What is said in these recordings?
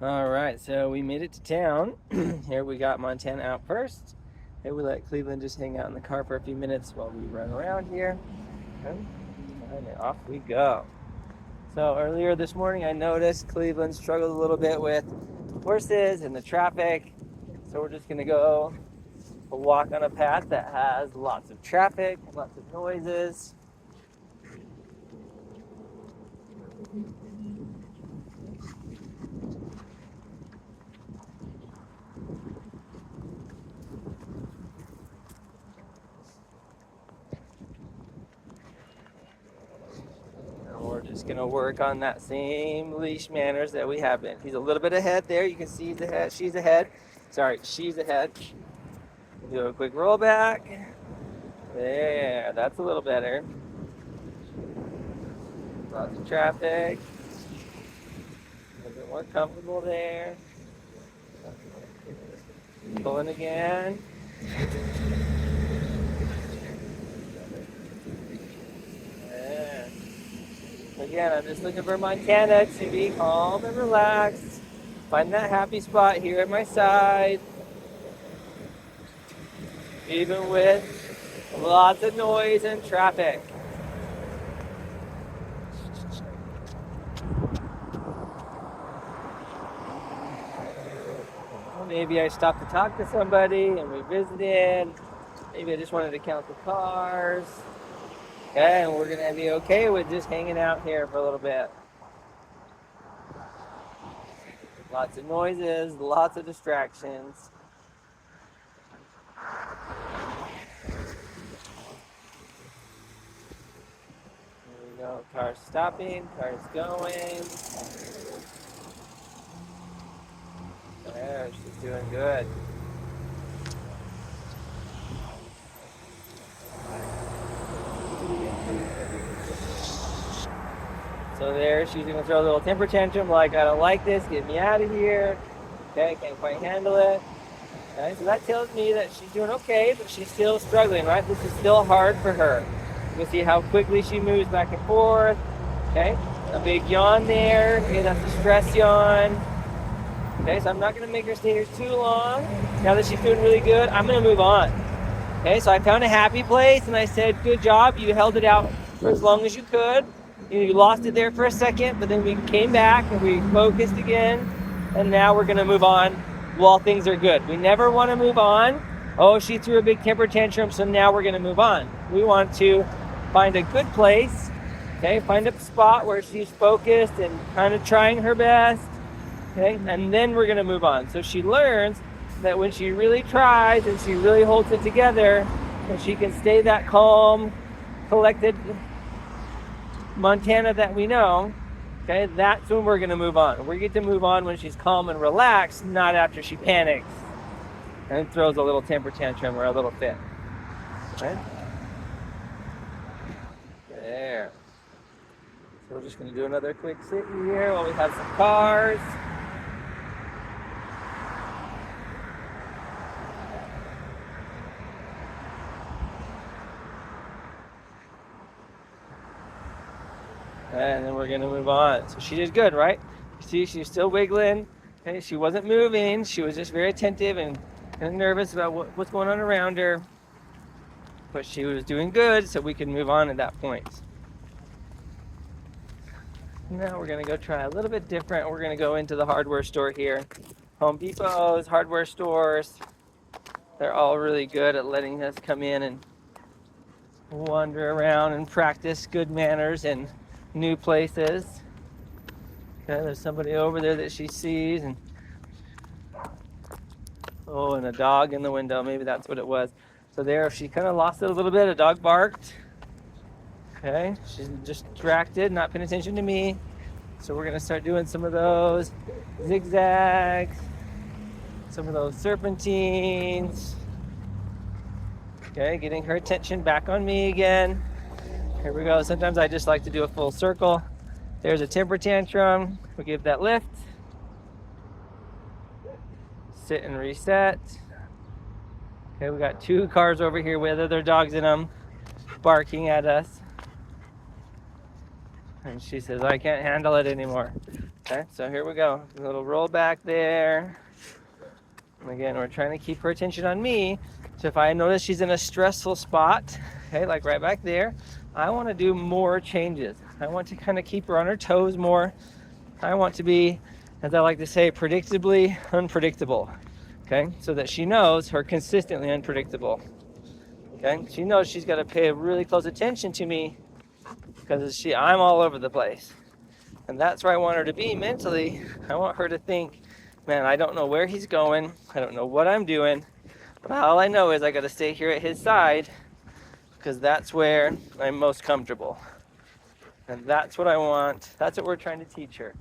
All right, so we made it to town. Here we got Montana out first. And we let Cleveland just hang out in the car for a few minutes while we run around here. And off we go. So earlier this morning, I noticed Cleveland struggled a little bit with horses and the traffic. So we're just gonna go walk on a path that has lots of traffic, lots of noises. We're just gonna work on that same leash manners that we have been. He's a little bit ahead there. You can see he's ahead. She's ahead. Sorry, she's ahead. Do a quick roll back. There, that's a little better. Lots of traffic. A little bit more comfortable there. Pulling again. Yeah. Again, I'm just looking for Montana to be calm and relaxed. Find that happy spot here at my side. Even with lots of noise and traffic. Well, maybe I stopped to talk to somebody and we visited. Maybe I just wanted to count the cars. Okay, and we're gonna be okay with just hanging out here for a little bit. Lots of noises, lots of distractions. There we go, cars stopping, cars going. There, she's doing good. So there, she's gonna throw a little temper tantrum like, I don't like this, get me out of here. Okay, can't quite handle it. Okay, so that tells me that she's doing okay, but she's still struggling, right? This is still hard for her. You can see how quickly she moves back and forth. Okay, a big yawn there. Okay, that's a stress yawn. Okay, so I'm not gonna make her stay here too long. Now that she's doing really good, I'm gonna move on. Okay, so I found a happy place and I said, good job, you held it out for as long as you could. You lost it there for a second, but then we came back and we focused again. And now we're gonna move on while things are good. We never wanna move on. Oh, she threw a big temper tantrum, so now we're gonna move on. We want to find a good place, okay? Find a spot where she's focused and kind of trying her best, okay? And then we're gonna move on. So she learns that when she really tries and she really holds it together, and she can stay that calm, collected Montana that we know, okay, that's when we're gonna move on. We get to move on when she's calm and relaxed, not after she panics and throws a little temper tantrum or a little fit. Okay? There. So we're just gonna do another quick sit here while we have some cars. And then we're gonna move on. So she did good, right? You see, she's still wiggling. Okay, she wasn't moving. She was just very attentive and kind of nervous about what's going on around her. But she was doing good, so we could move on at that point. Now we're gonna go try a little bit different. We're gonna go into the hardware store here. Home Depot's, hardware stores. They're all really good at letting us come in and wander around and practice good manners and new places. Okay, there's somebody over there that she sees, and oh, and a dog in the window. Maybe that's what it was. So there, she kind of lost it a little bit. A dog barked. Okay, she's just distracted, not paying attention to me. So we're gonna start doing some of those zigzags, some of those serpentines. Okay, getting her attention back on me again. Here we go. Sometimes I just like to do a full circle. There's a temper tantrum. We give that lift. Sit and reset. Okay, we got two cars over here with other dogs in them barking at us. And she says, I can't handle it anymore. Okay, so here we go. A little roll back there. And again, we're trying to keep her attention on me. So if I notice she's in a stressful spot, okay, like right back there, I want to do more changes. I want to kind of keep her on her toes more. I want to be, as I like to say, predictably unpredictable. Okay, so that she knows her consistently unpredictable. Okay, she knows she's got to pay really close attention to me because I'm all over the place. And that's where I want her to be mentally. I want her to think, man, I don't know where he's going. I don't know what I'm doing. But all I know is I got to stay here at his side because that's where I'm most comfortable. And that's what I want. That's what we're trying to teach her.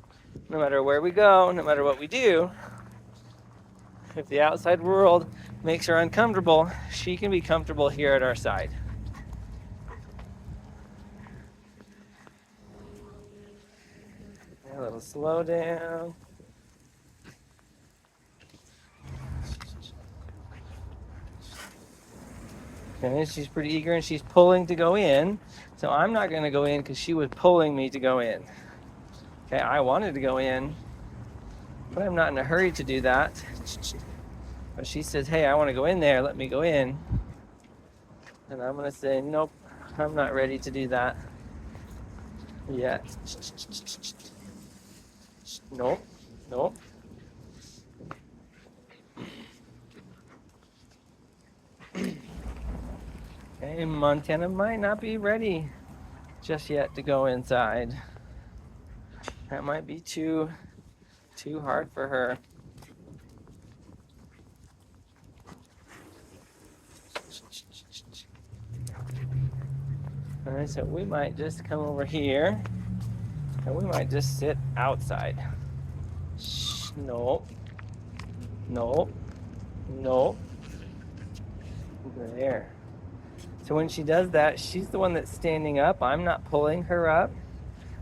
No matter where we go, no matter what we do, if the outside world makes her uncomfortable, she can be comfortable here at our side. A little slow down. Okay, she's pretty eager and she's pulling to go in. So I'm not going to go in because she was pulling me to go in. Okay, I wanted to go in, but I'm not in a hurry to do that. But she says, hey, I want to go in there. Let me go in. And I'm going to say, nope, I'm not ready to do that yet. Nope, nope. Okay, Montana might not be ready just yet to go inside. That might be too hard for her. All right, so we might just come over here and we might just sit outside. Nope. Nope. Nope. There. So when she does that, she's the one that's standing up. I'm not pulling her up.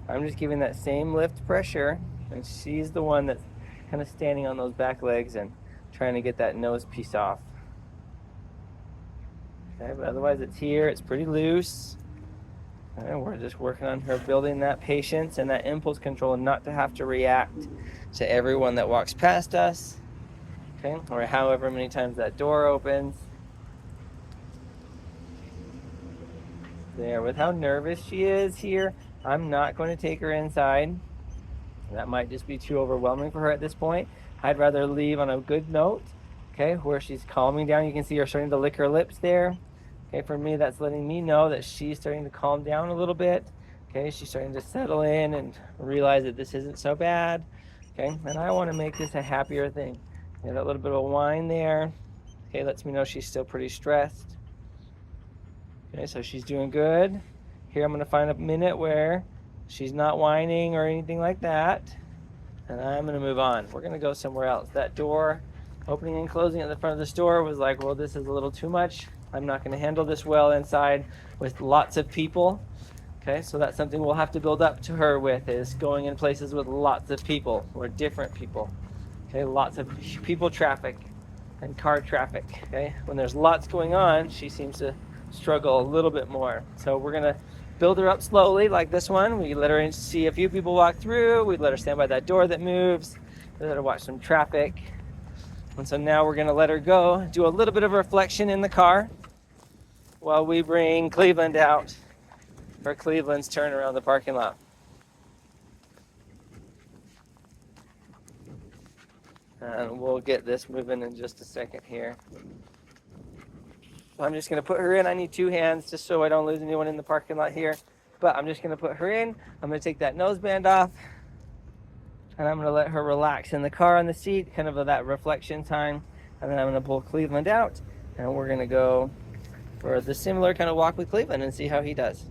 I'm just giving that same lift pressure, and she's the one that's kind of standing on those back legs and trying to get that nose piece off. Okay, but otherwise it's here. It's pretty loose. And we're just working on her building that patience and that impulse control and not to have to react to everyone that walks past us. Okay, or however many times that door opens. There, with how nervous she is here, I'm not going to take her inside. That might just be too overwhelming for her at this point. I'd rather leave on a good note, okay, where she's calming down. You can see her starting to lick her lips there. Okay, for me, that's letting me know that she's starting to calm down a little bit. Okay, she's starting to settle in and realize that this isn't so bad. Okay, and I want to make this a happier thing. Okay, that little bit of whine there, okay, lets me know she's still pretty stressed. Okay, so she's doing good. Here I'm going to find a minute where she's not whining or anything like that. And I'm going to move on. We're going to go somewhere else. That door opening and closing at the front of the store was like, well, this is a little too much. I'm not going to handle this well inside with lots of people. Okay, so that's something we'll have to build up to her with, is going in places with lots of people or different people. Okay, lots of people traffic and car traffic. Okay, when there's lots going on, she seems to struggle a little bit more. So we're going to build her up slowly like this one. We let her see a few people walk through. We let her stand by that door that moves. We let her watch some traffic. And so now we're going to let her go, do a little bit of reflection in the car while we bring Cleveland out for Cleveland's turn around the parking lot. And we'll get this moving in just a second here. I'm just going to put her in. I need two hands just so I don't lose anyone in the parking lot here. But I'm just going to put her in. I'm going to take that noseband off. And I'm going to let her relax in the car on the seat, kind of that reflection time. And then I'm going to pull Cleveland out. And we're going to go for the similar kind of walk with Cleveland and see how he does.